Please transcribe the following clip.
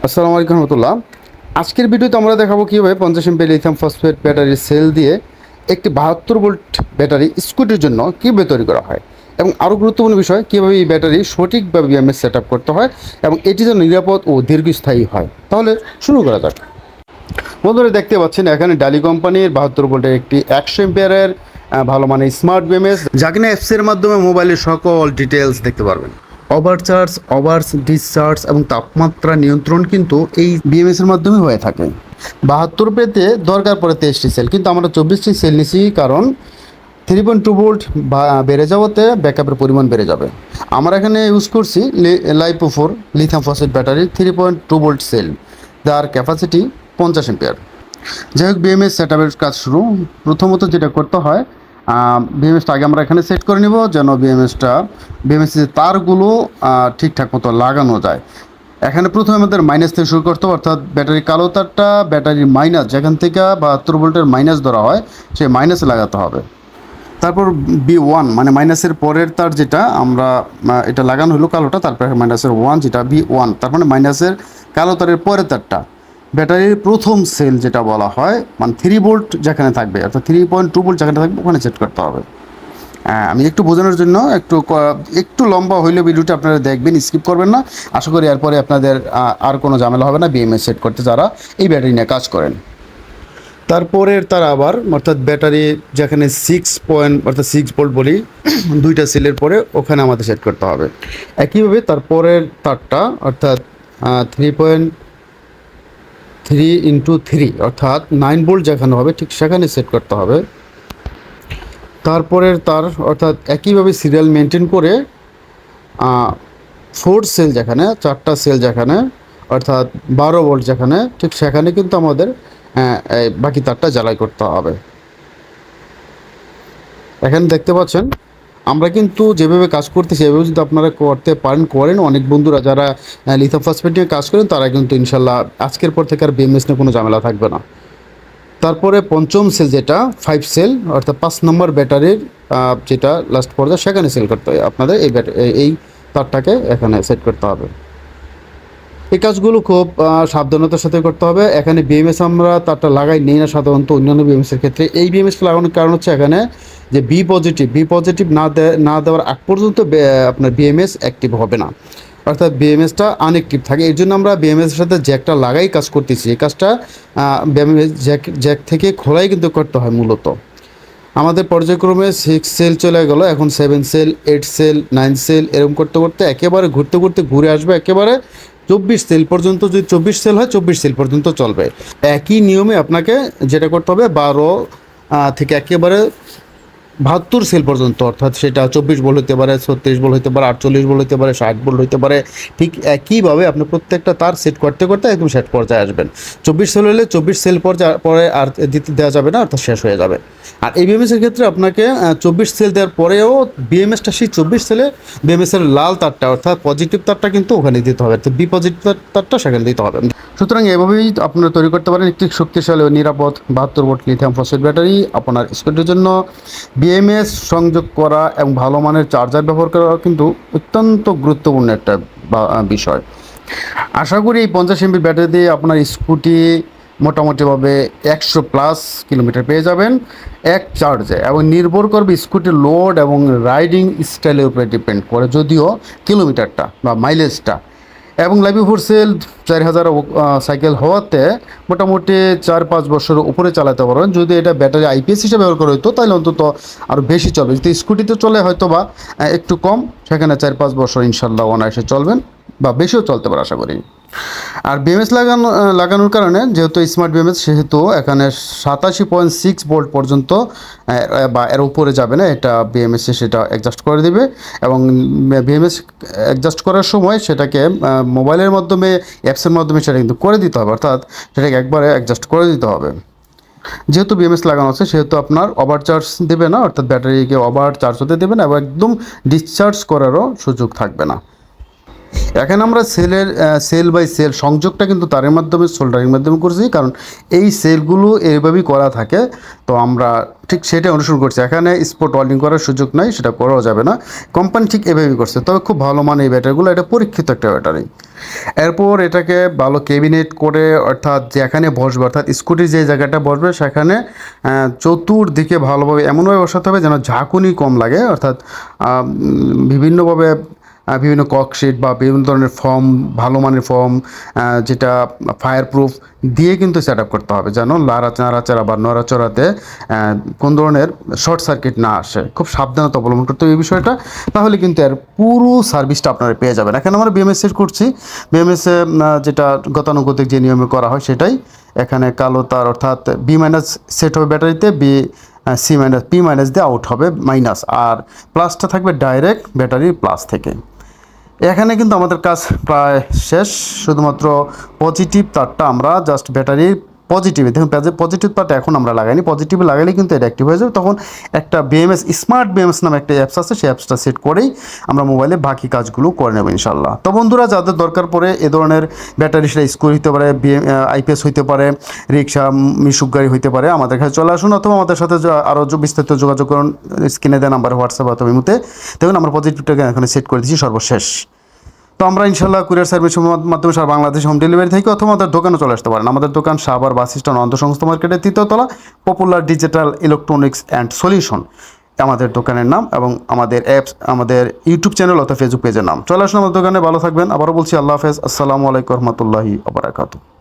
আসসালামু আলাইকুম রহমতুল্লাহ। আজকের ভিডিওতে আমরা দেখাবো কীভাবে 50 এমপি লিথিয়াম ফসফেট ব্যাটারির সেল দিয়ে একটি 72 ভোল্ট ব্যাটারি স্কুটির জন্য কীভাবে তৈরি করা হয়, এবং আরও গুরুত্বপূর্ণ বিষয় কীভাবে এই ব্যাটারি সঠিকভাবে বিএমএস সেট আপ করতে হয় এবং এটি যেন নিরাপদ ও দীর্ঘস্থায়ী হয়। তাহলে শুরু করা যাক। বন্ধুরা, দেখতে পাচ্ছেন এখানে ডালি কোম্পানির 72 ভোল্টের একটি 100 এম্পিয়ারের ভালো মানের স্মার্ট বিএমএস, যা কিনা অ্যাপসের মাধ্যমে মোবাইলের সকল ডিটেলস দেখতে পারবেন। ওভারচার্জ, ওভার্স ডিসচার্জ এবং তাপমাত্রা নিয়ন্ত্রণ কিন্তু এই বিএমএস এর মাধ্যমে হয়ে থাকে। 72 পেতে দরকার পড়ে 23টি সেল, কিন্তু আমরা 24টি সেল নিছি, কারণ 3.2 ভোল্ট বেড়ে যাওয়াতে ব্যাকআপের পরিমাণ বেড়ে যাবে। আমরা এখানে ইউজ করছি LiPo4 lithium phosphate battery 3.2 volt cell, যার ক্যাপাসিটি 50 এম্পিয়ার। যাই হোক, বিএমএস সেট আপের কাজ শুরু। প্রথমত যেটা করতে হয়, বিএমএসটা আগে আমরা এখানে সেট করে নিব, যেন বিএমএসের তারগুলো ঠিকঠাক মতো লাগানো যায়। এখানে প্রথমে আমাদের মাইনাস থেকে শুরু করতে হবে, অর্থাৎ ব্যাটারির কালো তারটা ব্যাটারির মাইনাস, যেখান থেকে 72 ভোল্টের মাইনাস ধরা হয় সেই মাইনাসে লাগাতে হবে। তারপর B1 মানে মাইনাসের পরের তার, যেটা আমরা এটা লাগানো হলো কালোটা, তারপর মাইনাসের 1 যেটা B1, তার মানে মাইনাসের কালো তারের পরের তারটা ব্যাটারির প্রথম সেল যেটা বলা হয়, মানে 3 ভোল্ট যেখানে থাকবে, অর্থাৎ 3.2 ভোল্ট যেখানে থাকবে ওখানে সেট করতে হবে। আমি একটু বোঝানোর জন্য একটু লম্বা হইলে ভিডিওটা আপনারা দেখবেন, স্কিপ করবেন না। আশা করি এরপরে আপনাদের আর কোনো ঝামেলা হবে না বিএমএস সেট করতে, যারা এই ব্যাটারি নিয়ে কাজ করেন। তারপরের তার আবার, অর্থাৎ ব্যাটারি যেখানে 6 ভোল্ট বলি, দুইটা সেলের পরে ওখানে আমাদের সেট করতে হবে। একইভাবে তারপরের তারটা, অর্থাৎ 3.3 অর্থাৎ 9 ভোল্ট যেখানে হবে ঠিক সেখানে সেট করতে হবে। তারপরের তার, অর্থাৎ একইভাবে সিরিয়াল মেনটেন করে 4 সেল যেখানে, 4টা সেল যেখানে, অর্থাৎ 12 ভোল্ট যেখানে, ঠিক সেখানে কিন্তু আমাদের বাকি তারটা জ্বালাই করতে হবে। এখানে দেখতে পাচ্ছেন আমরা কিন্তু যেভাবে কাজ করতেছি এভাবে যদি আপনারা করতে পারেন, করেন, অনেক বন্ধুরা যারা লিথিয়াম ফসফেট নিয়ে কাজ করেন তারা কিন্তু ইনশাল্লাহ আজকের পর থেকে আর বিএমএস নিয়ে কোনো ঝামেলা থাকবে না। তারপরে পঞ্চম সেল যেটা 5 সেল, অর্থাৎ 5 নম্বর ব্যাটারির যেটা লাস্ট পর্যায়ে, সেখানে সেল করতে হয় আপনাদের এই তারটাকে এখানে সেট করতে হবে। এই কাজগুলো খুব সাবধানতার সাথে করতে হবে। এখানে বিএমএস আমরা তারটা লাগাই নেই না সাধারণত অন্যান্য বিএমএসের ক্ষেত্রে। এই বিএমএসটা লাগানোর কারণ হচ্ছে এখানে যে বি পজিটিভ না দেওয়ার আগ পর্যন্ত আপনার বিএমএস অ্যাক্টিভ হবে না, অর্থাৎ বিএমএসটা আনঅ্যাক্টিভ থাকে। এই জন্য আমরা বিএমএসের সাথে জ্যাকটা লাগাই কাজ করতেছি। এই কাজটা বিএমএস জ্যাক থেকে খোলাই কিন্তু করতে হয় মূলত। আমাদের পর্যায়ক্রমে 6 সেল চলে গেল, এখন 7 সেল, 8 সেল, 9 সেল, এরকম করতে করতে একেবারে ঘুরে আসবে একেবারে 24 সেল পর্যন্ত। যদি 24 সেল হয় 24 সেল পর্যন্ত চলবে। একই নিয়মে আপনাকে যেটা করতে হবে 12 থেকে একেবারে 72 সেল পর্যন্ত, অর্থাৎ সেটা 24 ভোল্ট হতে পারে, 36 ভোল্ট হতে পারে, 48 ভোল্ট হতে পারে, 60 ভোল্ট হতে পারে। ঠিক একইভাবে আপনি প্রত্যেকটা তার সেট করতে করতে একদম শেষ পর্যায়ে আসবেন। 24 সেল হলে 24 সেল পরে আর দিতে দেওয়া যাবে না, অর্থাৎ শেষ হয়ে যাবে। আর এই বিএমএসের ক্ষেত্রে আপনাকে 24 সেল দেওয়ার পরেও বিএমএসটা সেই 24 সেলে বিএমএসের লাল তারটা, অর্থাৎ পজিটিভ তারটা কিন্তু ওখানে দিতে হবে, তো বি পজিটিভ তারটা সেখানে দিতে হবে। সুতরাং এভাবেই আপনারা তৈরি করতে পারেন একটি শক্তিশালী ও নিরাপদ 72 ভোল্ট লিথিয়াম ফসফেট ব্যাটারি আপনার স্কুটির জন্য। বিএমএস সংযোগ করা এবং ভালো মানের চার্জার ব্যবহার করা কিন্তু অত্যন্ত গুরুত্বপূর্ণ একটা বিষয়। আশা করি এই 50 এমপি ব্যাটারি দিয়ে আপনার স্কুটি মোটামুটিভাবে 100+ কিলোমিটার পেয়ে যাবেন এক চার্জে, এবং নির্ভর করবে স্কুটির লোড এবং রাইডিং স্টাইলের উপরে ডিপেন্ড করে, যদিও কিলোমিটারটা বা মাইলেজটা। এবং LiPo4 সেল 4000 সাইকেল হওয়াতে মোটামুটি 4-5 বছরের উপরে চালাতে পারবেন। যদি এটা ব্যাটারি আইপিএস হিসেবে ব্যবহার করা হতো তাহলে অন্তত আরও বেশি চলবে। যদি স্কুটিতে চলে হয়তো বা একটু কম, সেখানে 4-5 বছর ইনশাল্লাহ অনায়াসে চলবেন, বা বেশিও চলতে পারে আশা করি। আর বিএমএস লাগানোর কারণে, যেহেতু স্মার্ট বিএমএস, সেহেতু এখানে 87.6 ভোল্ট পর্যন্ত বা এর উপরে যাবে না, এটা বিএমএসে সেটা অ্যাডজাস্ট করে দেবে। এবং বিএমএস অ্যাডজাস্ট করার সময় সেটাকে মোবাইলের মাধ্যমে, অ্যাপসের মাধ্যমে সেটা কিন্তু করে দিতে হবে, অর্থাৎ সেটাকে একবারে অ্যাডজাস্ট করে দিতে হবে। যেহেতু বিএমএস লাগানো আছে সেহেতু আপনার ওভার চার্জ দেবে না, অর্থাৎ ব্যাটারিকে ওভার চার্জ হতে দেবে না, এবং একদম ডিসচার্জ করারও সুযোগ থাকবে না। এখানে আমরা সেল বাই সেল সংযোগটা কিন্তু তারের মাধ্যমে সোল্ডারিং মাধ্যমে করছি, কারণ এই সেলগুলো এইভাবেই করা থাকে। তো আমরা ঠিক সেটাই অনুসরণ করছি, এখানে স্পট ওয়েল্ডিং করার সুযোগ নাই, সেটা করাও যাবে না। কোম্পানি ঠিক এভাবেই করছে, তবে খুব ভালো মানে এই ব্যাটারিগুলো, এটা পরীক্ষিত একটা ব্যাটারি। এরপর এটাকে ভালো ক্যাবিনেট করে, অর্থাৎ যেখানে বসবে, অর্থাৎ স্কুটির যে জায়গাটা বসবে সেখানে চতুর্দিকে ভালোভাবে এমনভাবে বসাতে হবে যেন ঝাঁকুনি কম লাগে, অর্থাৎ বিভিন্নভাবে বিভিন্ন ককশিট বা বিভিন্ন ধরনের ফর্ম, ভালো মানের ফর্ম, যেটা ফায়ার প্রুফ দিয়ে কিন্তু সেট আপ করতে হবে, যেন নাড়াচাড়া বা নড়াচড়াতে কোন ধরনের শর্ট সার্কিট না আসে। খুব সাবধানতা অবলম্বন করতে হবে এই বিষয়টা, তাহলে কিন্তু এর পুরো সার্ভিসটা আপনারা পেয়ে যাবেন। এখানে আমরা বিএমএস সেট করছি, বিএমএসে যেটা গতানুগতিক যে নিয়মে করা হয় সেটাই। এখানে কালো তার, অর্থাৎ বি মাইনাস সেট হবে ব্যাটারিতে, পি মাইনাস দিয়ে আউট হবে মাইনাস, আর প্লাসটা থাকবে ডাইরেক্ট ব্যাটারির প্লাস থেকে। এখানে কিন্তু আমাদের কাজ প্রায় শেষ, শুধুমাত্র পজিটিভ তারটা আমরা জাস্ট ব্যাটারির পজিটিভে, দেখুন পজিটিভ তারটা এখন আমরা লাগাইনি, পজিটিভে লাগাইলে কিন্তু এটা অ্যাক্টিভ হয়ে যাবে। তখন একটা বিএমএস, স্মার্ট বিএমএস নামে একটা অ্যাপস আছে, সেই অ্যাপসটা সেট করেই আমরা মোবাইলে বাকি কাজগুলো করে নেব ইনশাল্লাহ। তো বন্ধুরা, যাদের দরকার পড়ে এ ধরনের ব্যাটারি, সেটা স্কুল হতে পারে, আইপিএস হইতে পারে, রিক্সা, মিশুক গাড়ি হইতে পারে, আমাদের কাছে চলে আসুন, অথবা আমাদের সাথে আরও বিস্তারিত যোগাযোগ করুন স্ক্রিনে দেওয়া নাম্বারে, হোয়াটসঅ্যাপ অথবা ইমোতে। দেখুন আমরা পজিটিভটাকে এখানে সেট করে দিচ্ছি সর্বশেষ। তো আমরা ইনশাল্লাহ কুরিয়ার সার্ভিসের মাধ্যমে সারা বাংলাদেশ হোম ডেলিভারি থেকে, অথবা আমাদের দোকানে চলে আসতে পারেন। আমাদের দোকান সাভার বাস স্ট্যান্ড অন্তঃসংস্থ মার্কেটের 3য় তলা, popular digital electronics and solution আমাদের দোকানের নাম, এবং আমাদের অ্যাপস, আমাদের ইউটিউব চ্যানেল অথবা ফেসবুক পেজের নাম। চলে আসুন আমাদের দোকানে, ভালো থাকবেন। আবারও বলছি আল্লাহ হাফেজ, আসসালামু আলাইকুম রহমতুল্লাহি ওয়া বারাকাতুহু।